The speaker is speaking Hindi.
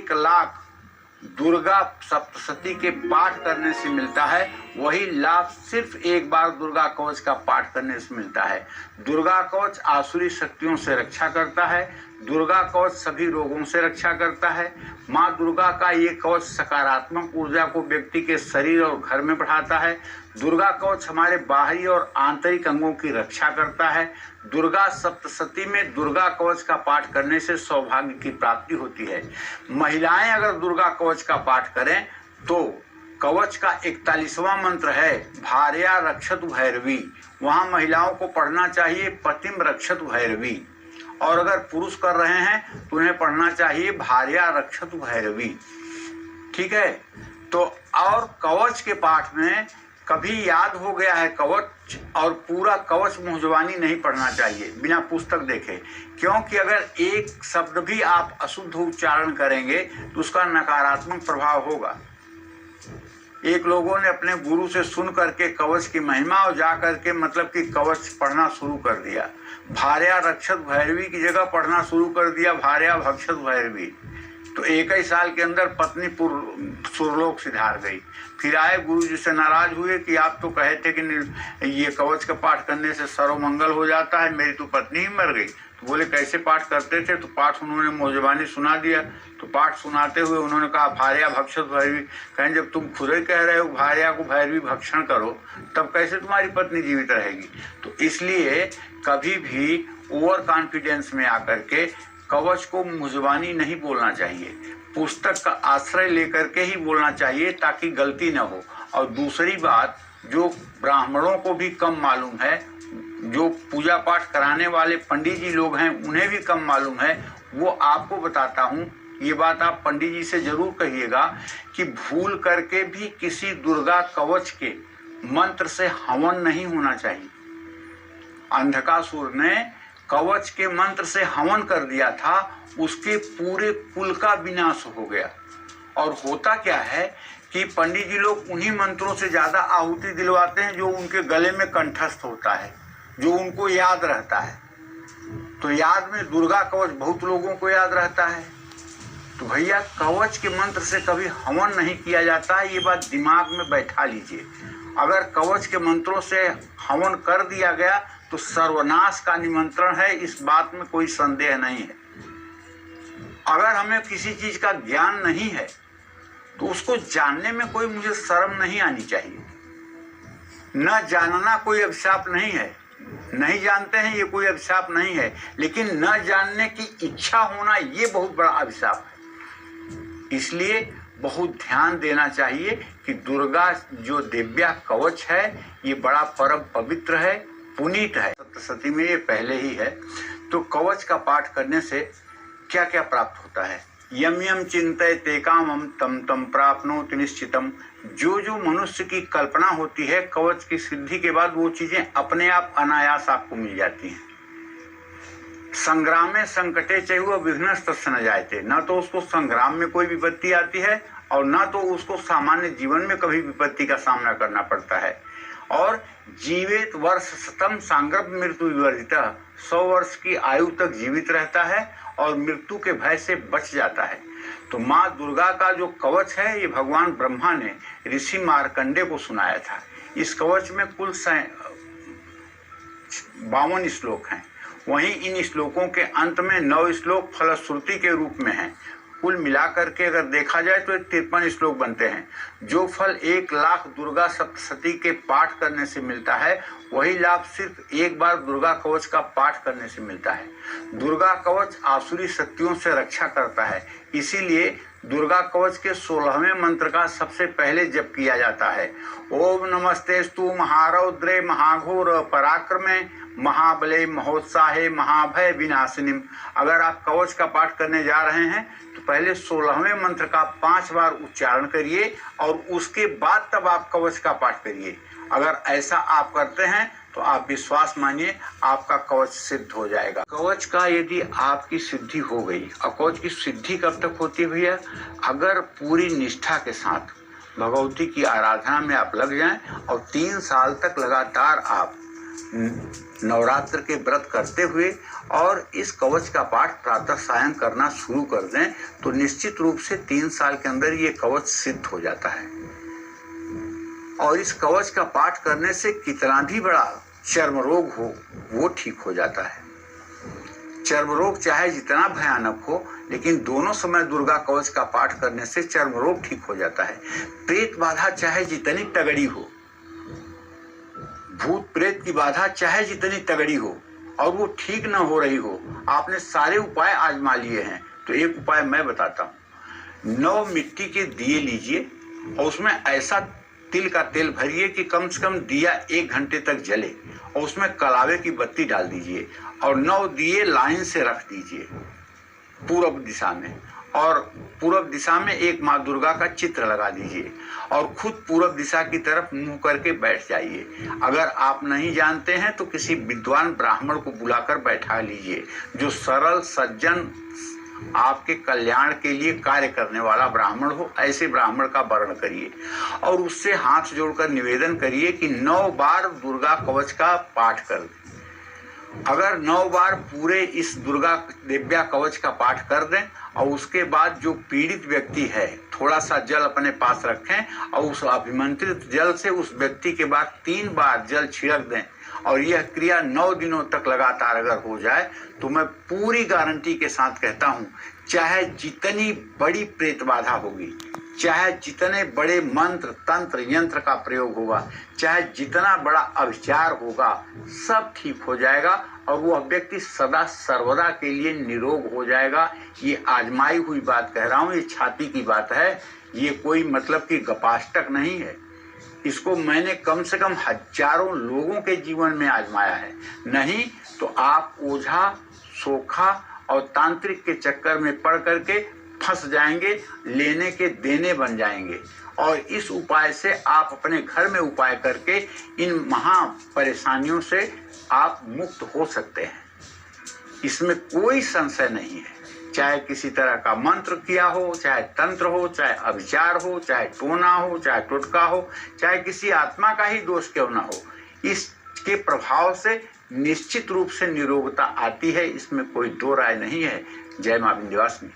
1 लाख दुर्गा सप्तशती के पाठ करने से मिलता है, वही लाभ सिर्फ एक बार दुर्गा कवच का पाठ करने से मिलता है। दुर्गा कवच आसुरी शक्तियों से रक्षा करता है। दुर्गा कवच सभी रोगों से रक्षा करता है। माँ दुर्गा का ये कवच सकारात्मक ऊर्जा को व्यक्ति के शरीर और घर में बढ़ाता है। दुर्गा कवच हमारे बाहरी और आंतरिक अंगों की रक्षा करता है। दुर्गा सप्तशती में दुर्गा कवच का पाठ करने से सौभाग्य की प्राप्ति होती है। महिलाएं अगर दुर्गा कवच का पाठ करें तो कवच का 41वां मंत्र है भार्या रक्षतु भैरवी। वहां महिलाओं को पढ़ना चाहिए पतिम रक्षतु भैरवी, और अगर पुरुष कर रहे हैं तो उन्हें पढ़ना चाहिए भार्या रक्षतु भैरवी। ठीक है, तो और कवच के पाठ में कभी याद हो गया है कवच और पूरा कवच मुहजवानी नहीं पढ़ना चाहिए बिना पुस्तक देखे, क्योंकि अगर एक शब्द भी आप अशुद्ध उच्चारण करेंगे तो उसका नकारात्मक प्रभाव होगा। एक लोगों ने अपने गुरु से सुन करके कवच की महिमा और जा करके मतलब कि कवच पढ़ना शुरू कर दिया। भार्या रक्षत भैरवी की जगह पढ़ना शुरू कर दिया भार्या भक्षत भैरवी। तो एक ही साल के अंदर पत्नी सुरलोक सिधार गई। फिर आए गुरु जी से नाराज हुए कि आप तो कहे थे कि ये कवच का पाठ करने से सर्वमंगल हो जाता है, मेरी तो पत्नी ही मर गई। तो बोले कैसे पाठ करते थे? तो पाठ उन्होंने मौजबानी सुना दिया। तो पाठ सुनाते हुए उन्होंने कहा भार्या भक्षत भैरवी। कहें जब तुम खुद ही कह रहे हो भार्या को भैरवी भक्षण करो, तब कैसे तुम्हारी पत्नी जीवित रहेगी? तो इसलिए कभी भी ओवर कॉन्फिडेंस में आकर के कवच को मुहजबानी नहीं बोलना चाहिए, पुस्तक का आश्रय लेकर के ही बोलना चाहिए ताकि गलती न हो। और दूसरी बात, जो ब्राह्मणों को भी कम मालूम है, जो पूजा पाठ कराने वाले पंडित जी लोग हैं उन्हें भी कम मालूम है, वो आपको बताता हूँ। ये बात आप पंडित जी से जरूर कहिएगा कि भूल करके भी किसी दुर्गा कवच के मंत्र से हवन नहीं होना चाहिए। अंधकासुर ने कवच के मंत्र से हवन कर दिया था, उसके पूरे कुल का विनाश हो गया। और होता क्या है कि पंडित जी लोग उन्हीं मंत्रों से ज्यादा आहुति दिलवाते हैं जो उनके गले में कंठस्थ होता है, जो उनको याद रहता है। तो याद में दुर्गा कवच बहुत लोगों को याद रहता है। तो भैया कवच के मंत्र से कभी हवन नहीं किया जाता है, ये बात दिमाग में बैठा लीजिए। अगर कवच के मंत्रों से हवन कर दिया गया तो सर्वनाश का निमंत्रण है, इस बात में कोई संदेह नहीं है। अगर हमें किसी चीज का ज्ञान नहीं है तो उसको जानने में कोई मुझे शर्म नहीं आनी चाहिए। न जानना कोई अभिशाप नहीं है, नहीं जानते हैं ये कोई अभिशाप नहीं है, लेकिन न जानने की इच्छा होना ये बहुत बड़ा अभिशाप है। इसलिए बहुत ध्यान देना चाहिए कि दुर्गा जो दिव्या कवच है ये बड़ा परम पवित्र है, पुनीत है। सप्तशती में ये पहले ही है। तो कवच का पाठ करने से क्या क्या प्राप्त होता है? यम यम चिंतयते कामम तम तम प्राप्नोति निश्चितम। जो जो मनुष्य की कल्पना होती है कवच की सिद्धि के बाद वो चीजें अपने आप अनायास आपको मिल जाती हैं। संग्रामे संकटे चैव विघ्नस्तस्य न जायते। न तो उसको संग्राम में कोई विपत्ति आती है और न तो उसको सामान्य जीवन में कभी विपत्ति का सामना करना पड़ता है। और जीवित वर्ष शतम सांग्रप मृत्यु विवर्जित। 100 वर्ष की आयु तक जीवित रहता है और मृत्यु के भय से बच जाता है। तो माँ दुर्गा का जो कवच है ये भगवान ब्रह्मा ने ऋषि मार्कंडे को सुनाया था। इस कवच में कुल 52 श्लोक हैं। वहीं इन श्लोकों के अंत में 9 श्लोक फलश्रुति के रूप में हैं। कुल मिलाकर के अगर देखा जाए तो 53 श्लोक बनते हैं। जो फल 1 लाख दुर्गा सप्तशती के पाठ करने से मिलता है वही लाभ सिर्फ एक बार दुर्गा कवच का पाठ करने से मिलता है। दुर्गा कवच आसुरी शक्तियों से रक्षा करता है, इसीलिए दुर्गा कवच के 16वें मंत्र का सबसे पहले जप किया जाता है। ओम नमस्तेस्तु महारौद्रे महाघोर पराक्रमे महाबले महोत्साहे महाभय विनाशिनीम। अगर आप कवच का पाठ करने जा रहे हैं तो पहले 16वें मंत्र का 5 बार उच्चारण करिए और उसके बाद तब आप कवच का पाठ करिए। अगर ऐसा आप करते हैं तो आप विश्वास मानिए आपका कवच सिद्ध हो जाएगा। कवच का यदि आपकी सिद्धि हो गई, और कवच की सिद्धि कब तक होती है भैया? अगर पूरी निष्ठा के साथ भगवती की आराधना में आप लग जाएं और 3 साल तक लगातार आप नवरात्र के व्रत करते हुए और इस कवच का पाठ प्रातः सायं करना शुरू कर दें तो निश्चित रूप से 3 साल के अंदर ये कवच सिद्ध हो जाता है। और इस कवच का पाठ करने से कितना भी बड़ा चर्म रोग हो वो ठीक हो जाता है। चर्म रोग चाहे जितना भयानक हो, लेकिन दोनों समय दुर्गा कवच का पाठ करने से चर्म रोग ठीक हो जाता है। प्रेत बाधा चाहे जितनी तगड़ी हो, भूत प्रेत की बाधा चाहे जितनी तगड़ी हो और वो ठीक न हो रही हो, आपने सारे उपाय आजमा लिए हैं, तो एक उपाय मैं बताता हूँ। 9 मिट्टी के दिए लीजिए और उसमें ऐसा तिल का तेल भरिए कि कम से कम दिया 1 घंटे तक जले और उसमें कलावे की बत्ती डाल दीजिए और 9 दिए लाइन से रख दीजिए पूरब दिशा में, और पूरब दिशा में एक माँ दुर्गा का चित्र लगा दीजिए और खुद पूरब दिशा की तरफ मुंह करके बैठ जाइए। अगर आप नहीं जानते हैं तो किसी विद्वान ब्राह्मण को बुलाकर बैठा लीजिए, जो सरल सज्जन आपके कल्याण के लिए कार्य करने वाला ब्राह्मण हो। ऐसे ब्राह्मण का वर्ण करिए और उससे हाथ जोड़कर निवेदन करिए कि 9 बार दुर्गा कवच का पाठ कर दें। अगर 9 बार पूरे इस दुर्गा दिव्या कवच का पाठ कर दें और उसके बाद जो पीड़ित व्यक्ति है थोड़ा सा जल अपने पास रखें और उस अभिमंत्रित जल से उस व्यक्ति के बाद 3 बार जल छिड़क दें और यह क्रिया 9 दिनों तक लगातार अगर हो जाए तो मैं पूरी गारंटी के साथ कहता हूं, चाहे जितनी बड़ी प्रेत बाधा होगी, चाहे जितने बड़े मंत्र तंत्र यंत्र का प्रयोग होगा, चाहे जितना बड़ा अभिचार होगा, सब ठीक हो जाएगा और वह व्यक्ति सदा सर्वदा के लिए निरोग हो जाएगा। ये आजमाई हुई बात कह रहा हूँ, ये छाती की बात है, ये कोई मतलब कि गपाष्टक नहीं है। इसको मैंने कम से कम हजारों लोगों के जीवन में आजमाया है। नहीं तो आप ओझा सोखा और तांत्रिक के चक्कर में पड़ करके फंस जाएंगे, लेने के देने बन जाएंगे। और इस उपाय से आप अपने घर में उपाय करके इन महा परेशानियों से आप मुक्त हो सकते हैं, इसमें कोई संशय नहीं है। चाहे किसी तरह का मंत्र किया हो, चाहे तंत्र हो, चाहे अभिचार हो, चाहे टोना हो, चाहे टोटका हो, चाहे किसी आत्मा का ही दोष क्यों ना हो, इसके प्रभाव से निश्चित रूप से निरोगता आती है, इसमें कोई दो राय नहीं है। जय मां विंध्यवासिनी।